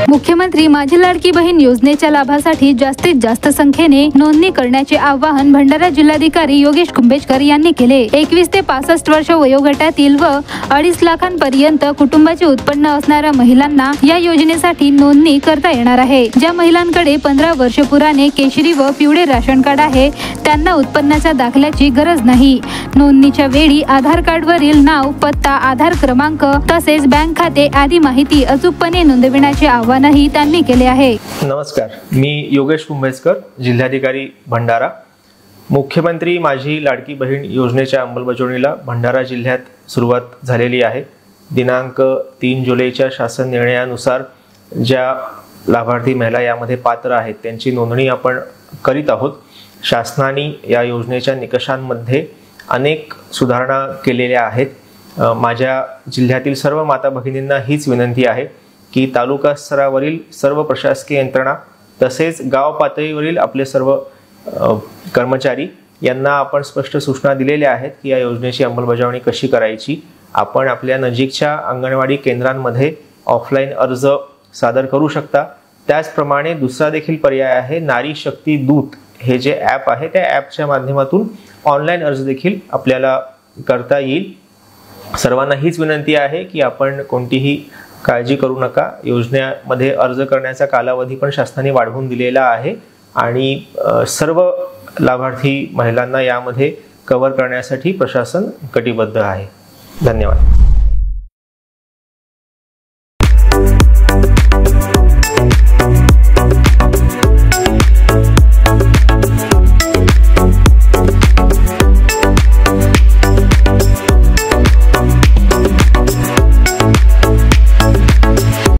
मुख्यमंत्री माझी लाडकी बहीण योजनेच्या लाभासाठी जास्तीत जास्त संख्येने नोंदणी करण्याचे आवाहन भंडारा जिल्हाधिकारी योगेश कुंभेजकर यांनी केले। 21 ते 65 वर्ष वयोगटातील व 2.5 लाखांपर्यंत कुटुंबाचे उत्पन्न असणाऱ्या महिलांना या योजनेसाठी नोंदणी करता येणार आहे। ज्या महिलांकडे 15 वर्ष पुराने केशरी व पिवळे राशन कार्ड आहे त्यांना उत्पन्नाच्या दाखल्याची गरज नाही। नोंदणीच्या वेळी आधार कार्ड वरील नाव, पत्ता, आधार क्रमांक तसेच बँक खाते आदी माहिती अचूकपणे नोंदविण्याचे आवाहनही त्यांनी केले आहे। नमस्कार, मी योगेश कुंभेजकर, जिल्हाधिकारी भंडारा। मुख्यमंत्री माझी लाडकी बहीण योजनेच्या अंमलबजावणीला भंडारा जिल्ह्यात सुरुवात झालेली आहे। दिनांक 3 जुलैच्या शासन निर्णयानुसार ज्या लाभार्थी महिला यामध्ये पात्र आहेत त्यांची नोंदणी आपण करीत आहोत। शासनाने या योजनेच्या निकषांमध्ये अनेक सुधारणा केलेल्या आहेत। माझ्या जिल्ह्यातील सर्व माता भगिनींना हीच विनंती आहे की तालुका स्तरावरील सर्व प्रशासकीय यंत्रणा तसेच गाव पातळीवरील आपले सर्व कर्मचारी यांना आपण स्पष्ट सूचना दिलेल्या आहेत की या योजनेची अंमलबजावणी कशी करायची। आपण आपल्या नजीकच्या अंगणवाडी केंद्रांमध्ये ऑफलाईन अर्ज सादर करू शकता। त्याचप्रमाणे दुसरा देखील पर्याय आहे, नारी शक्ती दूत हे जे ॲप आहे त्या ॲपच्या माध्यमातून ऑनलाईन अर्ज देखील आपल्याला करता येईल। सर्वांना हीच विनंती आहे की आपण कोणतीही काळजी करू नका। योजनेमध्ये अर्ज करण्याचा कालावधी पण शासनाने वाढवून दिलेला आहे आणि सर्व लाभार्थी महिलांना यामध्ये कव्हर करण्यासाठी प्रशासन कटिबद्ध आहे। धन्यवाद।